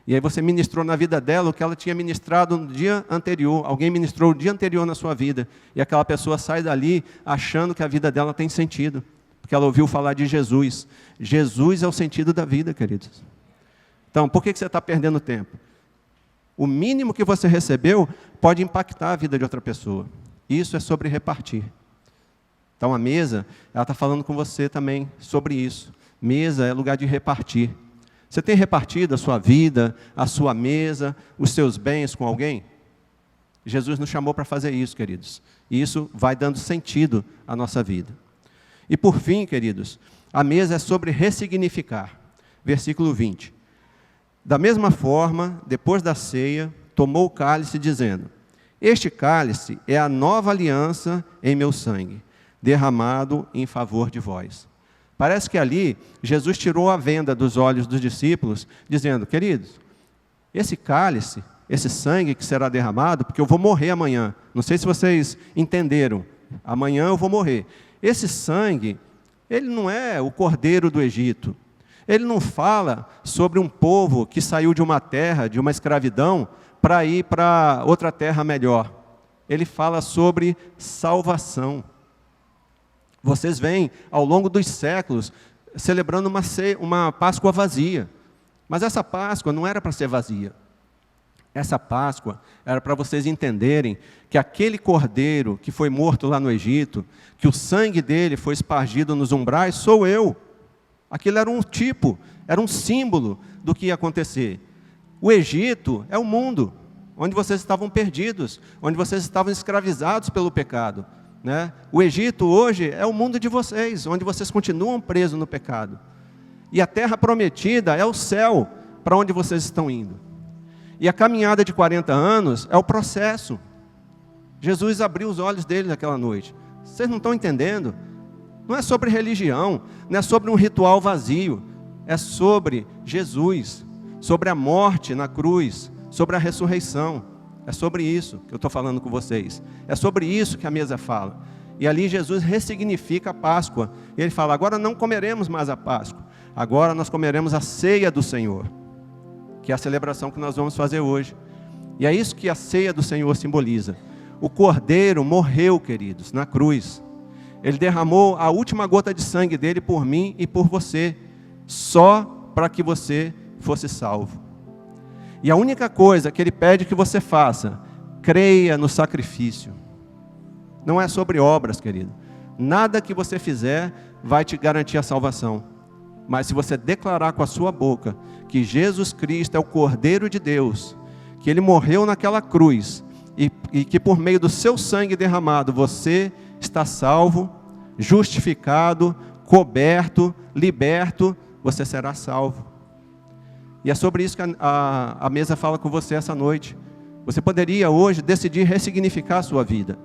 E aí você ministrou na vida dela o que ela tinha ministrado no dia anterior. Alguém ministrou o dia anterior na sua vida. E aquela pessoa sai dali achando que a vida dela tem sentido. Porque ela ouviu falar de Jesus. Jesus é o sentido da vida, queridos. Então, por que você está perdendo tempo? O mínimo que você recebeu pode impactar a vida de outra pessoa. Isso é sobre repartir. Então, a mesa, ela está falando com você também sobre isso. Mesa é lugar de repartir. Você tem repartido a sua vida, a sua mesa, os seus bens com alguém? Jesus nos chamou para fazer isso, queridos. E isso vai dando sentido à nossa vida. E por fim, queridos, a mesa é sobre ressignificar. Versículo 20. Da mesma forma, depois da ceia, tomou o cálice, dizendo, este cálice é a nova aliança em meu sangue, derramado em favor de vós. Parece que ali, Jesus tirou a venda dos olhos dos discípulos, dizendo, queridos, esse cálice, esse sangue que será derramado, porque eu vou morrer amanhã, não sei se vocês entenderam, amanhã eu vou morrer. Esse sangue, ele não é o cordeiro do Egito, ele não fala sobre um povo que saiu de uma terra, de uma escravidão, para ir para outra terra melhor. Ele fala sobre salvação. Vocês vêm, ao longo dos séculos, celebrando uma Páscoa vazia. Mas essa Páscoa não era para ser vazia. Essa Páscoa era para vocês entenderem que aquele cordeiro que foi morto lá no Egito, que o sangue dele foi espargido nos umbrais, sou eu. Aquilo era um tipo, era um símbolo do que ia acontecer. O Egito é o mundo, onde vocês estavam perdidos, onde vocês estavam escravizados pelo pecado. Né? O Egito hoje é o mundo de vocês, onde vocês continuam presos no pecado. E a terra prometida é o céu, para onde vocês estão indo. E a caminhada de 40 anos é o processo. Jesus abriu os olhos dele naquela noite. Vocês não estão entendendo? Não é sobre religião, não é sobre um ritual vazio. É sobre Jesus, sobre a morte na cruz, sobre a ressurreição. É sobre isso que eu estou falando com vocês. É sobre isso que a mesa fala. E ali Jesus ressignifica a Páscoa. E ele fala, agora não comeremos mais a Páscoa. Agora nós comeremos a ceia do Senhor. Que é a celebração que nós vamos fazer hoje. E é isso que a ceia do Senhor simboliza. O Cordeiro morreu, queridos, na cruz. Ele derramou a última gota de sangue dele por mim e por você. Só para que você fosse salvo. E a única coisa que ele pede que você faça, creia no sacrifício. Não é sobre obras, querido. Nada que você fizer vai te garantir a salvação. Mas se você declarar com a sua boca que Jesus Cristo é o Cordeiro de Deus, que Ele morreu naquela cruz, e que por meio do seu sangue derramado você está salvo, justificado, coberto, liberto, você será salvo. E é sobre isso que a mesa fala com você essa noite. Você poderia hoje decidir ressignificar a sua vida.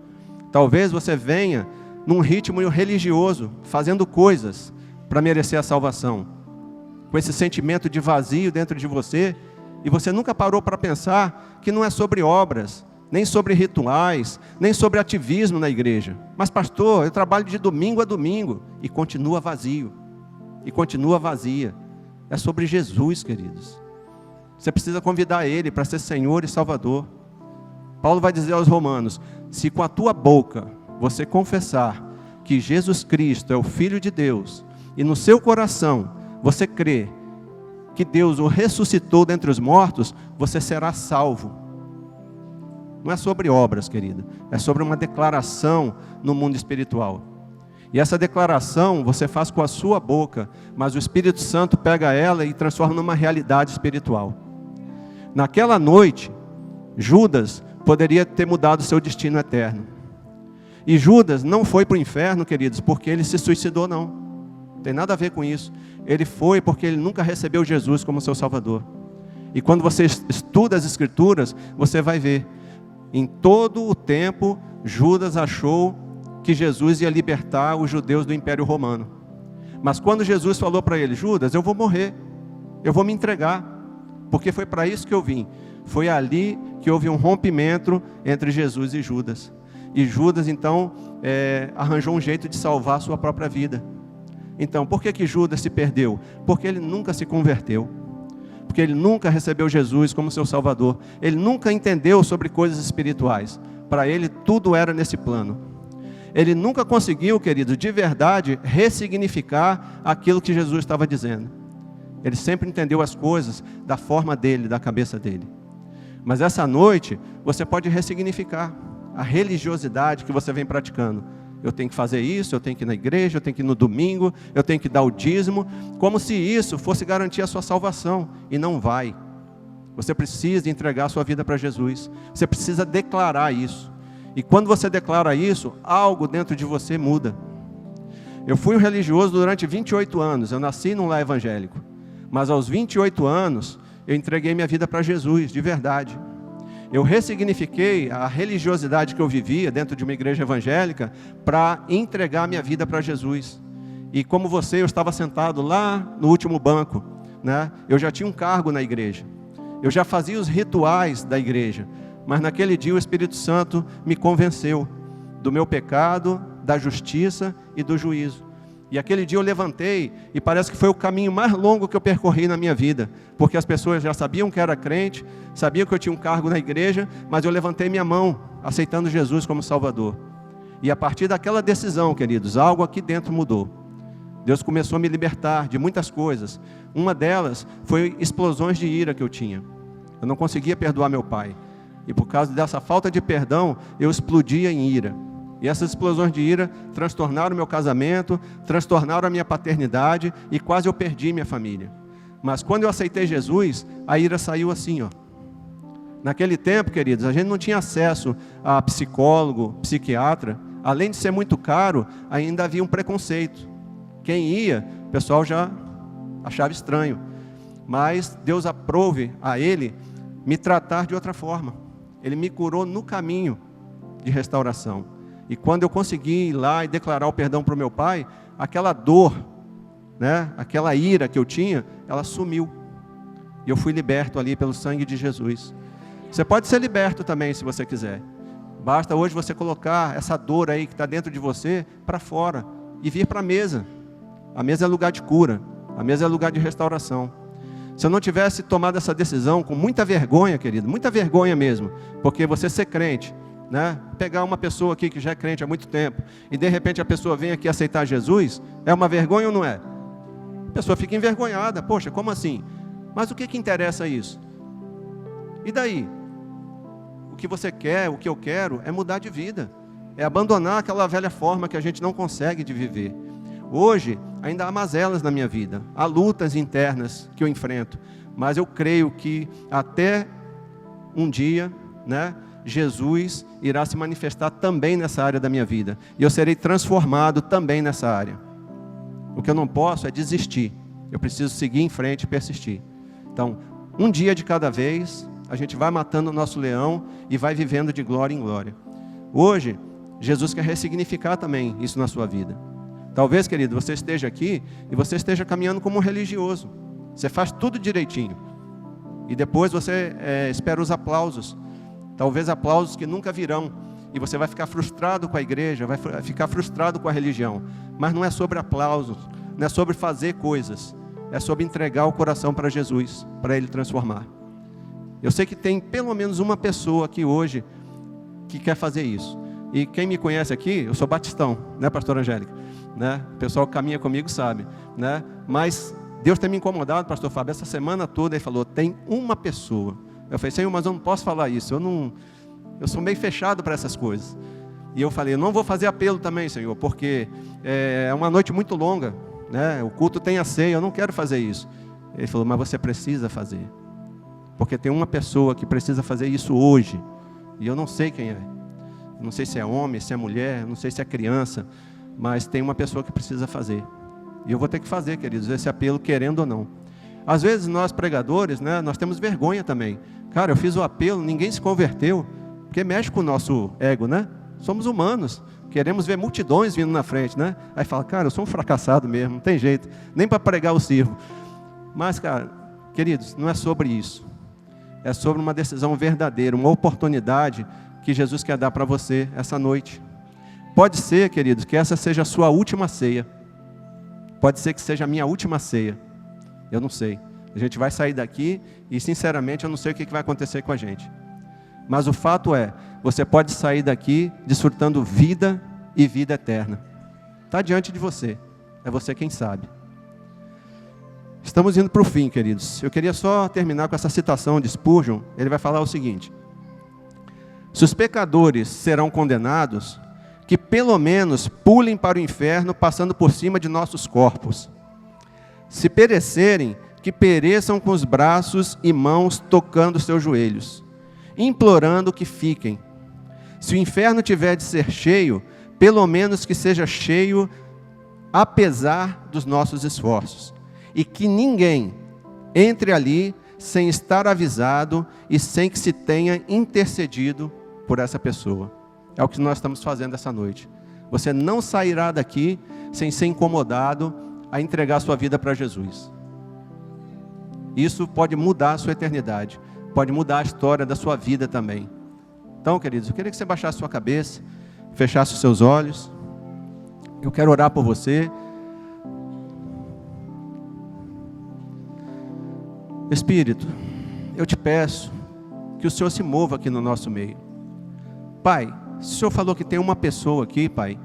Talvez você venha num ritmo religioso, fazendo coisas para merecer a salvação, com esse sentimento de vazio dentro de você, e você nunca parou para pensar que não é sobre obras, nem sobre rituais, nem sobre ativismo na igreja. Mas pastor, eu trabalho de domingo a domingo, e continua vazio, e continua vazia. É sobre Jesus, queridos. Você precisa convidar Ele para ser Senhor e Salvador. Paulo vai dizer aos Romanos: se com a tua boca você confessar que Jesus Cristo é o Filho de Deus, e no seu coração você crê que Deus o ressuscitou dentre os mortos, você será salvo. Não é sobre obras, querido, é sobre uma declaração no mundo espiritual. E essa declaração você faz com a sua boca, mas o Espírito Santo pega ela e transforma numa realidade espiritual. Naquela noite, Judas poderia ter mudado seu destino eterno. E Judas não foi para o inferno, queridos, porque ele se suicidou, não. Não tem nada a ver com isso. Ele foi porque ele nunca recebeu Jesus como seu Salvador. E quando você estuda as Escrituras, você vai ver, em todo o tempo, Judas achou que Jesus ia libertar os judeus do Império Romano. Mas quando Jesus falou para ele: Judas, eu vou morrer, eu vou me entregar, porque foi para isso que eu vim. Foi ali que houve um rompimento entre Jesus e Judas. E Judas, então, arranjou um jeito de salvar a sua própria vida. Então, por que Judas se perdeu? Porque ele nunca se converteu. Porque ele nunca recebeu Jesus como seu Salvador. Ele nunca entendeu sobre coisas espirituais. Para ele, tudo era nesse plano. Ele nunca conseguiu, querido, de verdade, ressignificar aquilo que Jesus estava dizendo. Ele sempre entendeu as coisas da forma dele, da cabeça dele. Mas essa noite, você pode ressignificar a religiosidade que você vem praticando. Eu tenho que fazer isso, eu tenho que ir na igreja, eu tenho que ir no domingo, eu tenho que dar o dízimo, como se isso fosse garantir a sua salvação, e não vai. Você precisa entregar a sua vida para Jesus, você precisa declarar isso, e quando você declara isso, algo dentro de você muda. Eu fui um religioso durante 28 anos, eu nasci num lar evangélico, mas aos 28 anos, eu entreguei minha vida para Jesus, de verdade. Eu ressignifiquei a religiosidade que eu vivia dentro de uma igreja evangélica para entregar minha vida para Jesus. E como você, eu estava sentado lá no último banco, né? Eu já tinha um cargo na igreja. Eu já fazia os rituais da igreja. Mas naquele dia o Espírito Santo me convenceu do meu pecado, da justiça e do juízo. E aquele dia eu levantei e parece que foi o caminho mais longo que eu percorri na minha vida, porque as pessoas já sabiam que era crente, sabiam que eu tinha um cargo na igreja, mas eu levantei minha mão, aceitando Jesus como Salvador. E a partir daquela decisão, queridos, algo aqui dentro mudou. Deus começou a me libertar de muitas coisas. Uma delas foi explosões de ira que eu tinha. Eu não conseguia perdoar meu pai. E por causa dessa falta de perdão, eu explodia em ira. E essas explosões de ira transtornaram o meu casamento, transtornaram a minha paternidade e quase eu perdi minha família. Mas quando eu aceitei Jesus, a ira saiu assim, ó. Naquele tempo, queridos, a gente não tinha acesso a psicólogo, psiquiatra. Além de ser muito caro, ainda havia um preconceito. Quem ia, o pessoal já achava estranho. Mas Deus aprove a ele me tratar de outra forma. Ele me curou no caminho de restauração. E quando eu consegui ir lá e declarar o perdão para o meu pai, aquela dor, né, aquela ira que eu tinha, ela sumiu. E eu fui liberto ali pelo sangue de Jesus. Você pode ser liberto também, se você quiser. Basta hoje você colocar essa dor aí que está dentro de você para fora e vir para a mesa. A mesa é lugar de cura. A mesa é lugar de restauração. Se eu não tivesse tomado essa decisão com muita vergonha, querido, muita vergonha mesmo, porque você ser crente, né? Pegar uma pessoa aqui que já é crente há muito tempo e de repente a pessoa vem aqui aceitar Jesus, é uma vergonha ou não é? A pessoa fica envergonhada, poxa, como assim? Mas o que interessa isso? E daí? O que você quer, o que eu quero é mudar de vida, é abandonar aquela velha forma que a gente não consegue de viver. Hoje ainda há mazelas na minha vida, há lutas internas que eu enfrento, mas eu creio que até um dia, né, Jesus irá se manifestar também nessa área da minha vida. E eu serei transformado também nessa área. O que eu não posso é desistir. Eu preciso seguir em frente e persistir. Então, um dia de cada vez, a gente vai matando o nosso leão e vai vivendo de glória em glória. Hoje, Jesus quer ressignificar também isso na sua vida. Talvez, querido, você esteja aqui e você esteja caminhando como um religioso. Você faz tudo direitinho. E depois você espera os aplausos. Talvez aplausos que nunca virão. E você vai ficar frustrado com a igreja, vai ficar frustrado com a religião. Mas não é sobre aplausos, não é sobre fazer coisas. É sobre entregar o coração para Jesus, para Ele transformar. Eu sei que tem pelo menos uma pessoa aqui hoje que quer fazer isso. E quem me conhece aqui, eu sou batistão, né, pastora Angélica? Né? O pessoal que caminha comigo sabe. Né? Mas Deus tem me incomodado, pastor Fábio, essa semana toda. Ele falou, tem uma pessoa. Eu falei, Senhor, mas eu não posso falar isso. Eu sou meio fechado para essas coisas. E eu falei, eu não vou fazer apelo também, Senhor, porque é uma noite muito longa. Né? O culto tem a ceia, eu não quero fazer isso. Ele falou, mas você precisa fazer. Porque tem uma pessoa que precisa fazer isso hoje. E eu não sei quem é. Não sei se é homem, se é mulher, não sei se é criança. Mas tem uma pessoa que precisa fazer. E eu vou ter que fazer, queridos, esse apelo, querendo ou não. Às vezes nós pregadores, né, nós temos vergonha também. Cara, eu fiz o apelo, ninguém se converteu. Porque mexe com o nosso ego, né? Somos humanos. Queremos ver multidões vindo na frente, né? Aí fala, cara, eu sou um fracassado mesmo, não tem jeito. Nem para pregar eu sirvo. Mas, cara, queridos, não é sobre isso. É sobre uma decisão verdadeira, uma oportunidade que Jesus quer dar para você essa noite. Pode ser, queridos, que essa seja a sua última ceia. Pode ser que seja a minha última ceia. Eu não sei. A gente vai sair daqui e, sinceramente, eu não sei o que vai acontecer com a gente. Mas o fato é, você pode sair daqui desfrutando vida e vida eterna. Está diante de você. É você quem sabe. Estamos indo para o fim, queridos. Eu queria só terminar com essa citação de Spurgeon. Ele vai falar o seguinte. Se os pecadores serão condenados, que pelo menos pulem para o inferno passando por cima de nossos corpos. Se perecerem, que pereçam com os braços e mãos tocando seus joelhos, implorando que fiquem. Se o inferno tiver de ser cheio, pelo menos que seja cheio apesar dos nossos esforços. E que ninguém entre ali sem estar avisado e sem que se tenha intercedido por essa pessoa. É o que nós estamos fazendo essa noite. Você não sairá daqui sem ser incomodado a entregar a sua vida para Jesus. Isso pode mudar a sua eternidade. Pode mudar a história da sua vida também. Então, queridos, eu queria que você baixasse sua cabeça, fechasse os seus olhos. Eu quero orar por você. Espírito, eu te peço que o Senhor se mova aqui no nosso meio. Pai, se o Senhor falou que tem uma pessoa aqui, Pai,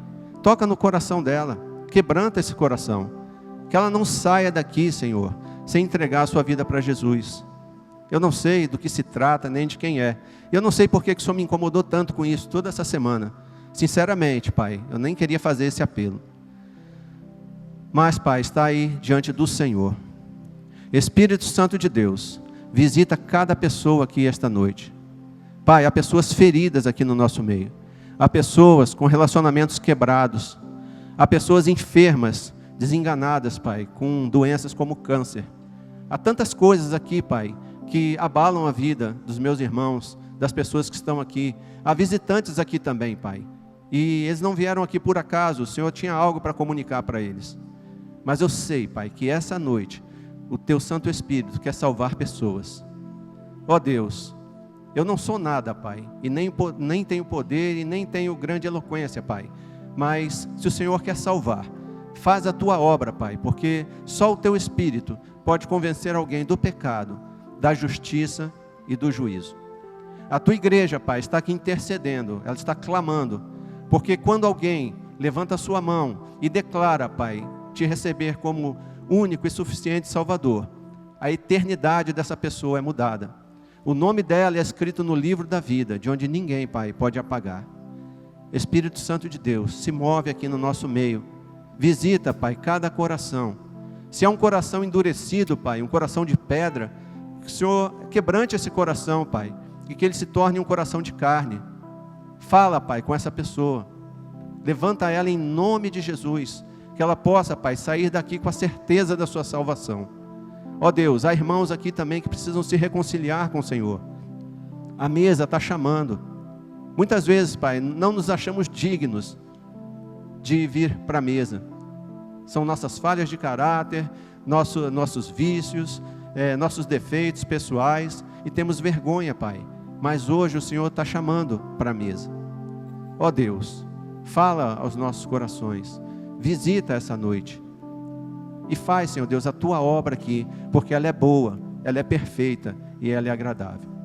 toca no coração dela, quebranta esse coração. Que ela não saia daqui, Senhor, sem entregar a sua vida para Jesus. Eu não sei do que se trata, nem de quem é. Eu não sei por que o Senhor me incomodou tanto com isso toda essa semana. Sinceramente, Pai, eu nem queria fazer esse apelo. Mas, Pai, está aí diante do Senhor. Espírito Santo de Deus, visita cada pessoa aqui esta noite. Pai, há pessoas feridas aqui no nosso meio. Há pessoas com relacionamentos quebrados. Há pessoas enfermas, desenganadas, Pai, com doenças como câncer. Há tantas coisas aqui, Pai, que abalam a vida dos meus irmãos, das pessoas que estão aqui. Há visitantes aqui também, Pai. E eles não vieram aqui por acaso, o Senhor tinha algo para comunicar para eles. Mas eu sei, Pai, que essa noite, o Teu Santo Espírito quer salvar pessoas. Ó Deus, eu não sou nada, Pai, e nem tenho poder e nem tenho grande eloquência, Pai. Mas se o Senhor quer salvar, faz a Tua obra, Pai, porque só o Teu Espírito pode convencer alguém do pecado, da justiça e do juízo. A Tua igreja, Pai, está aqui intercedendo, ela está clamando, porque quando alguém levanta a sua mão e declara, Pai, te receber como único e suficiente Salvador, a eternidade dessa pessoa é mudada. O nome dela é escrito no livro da vida, de onde ninguém, Pai, pode apagar. Espírito Santo de Deus, se move aqui no nosso meio. Visita, Pai, cada coração. Se é um coração endurecido, Pai, um coração de pedra, que o Senhor quebrante esse coração, Pai. e que ele se torne um coração de carne. Fala, Pai, com essa pessoa. Levanta ela em nome de Jesus, que ela possa, Pai, sair daqui com a certeza da sua salvação. Ó Deus, há irmãos aqui também que precisam se reconciliar com o Senhor. A mesa está chamando. Muitas vezes, Pai, não nos achamos dignos de vir para a mesa. São nossas falhas de caráter, nossos vícios, nossos defeitos pessoais, e temos vergonha, Pai. Mas hoje o Senhor está chamando para a mesa. Ó Deus, fala aos nossos corações, visita essa noite. E faz, Senhor Deus, a Tua obra aqui, porque ela é boa, ela é perfeita e ela é agradável.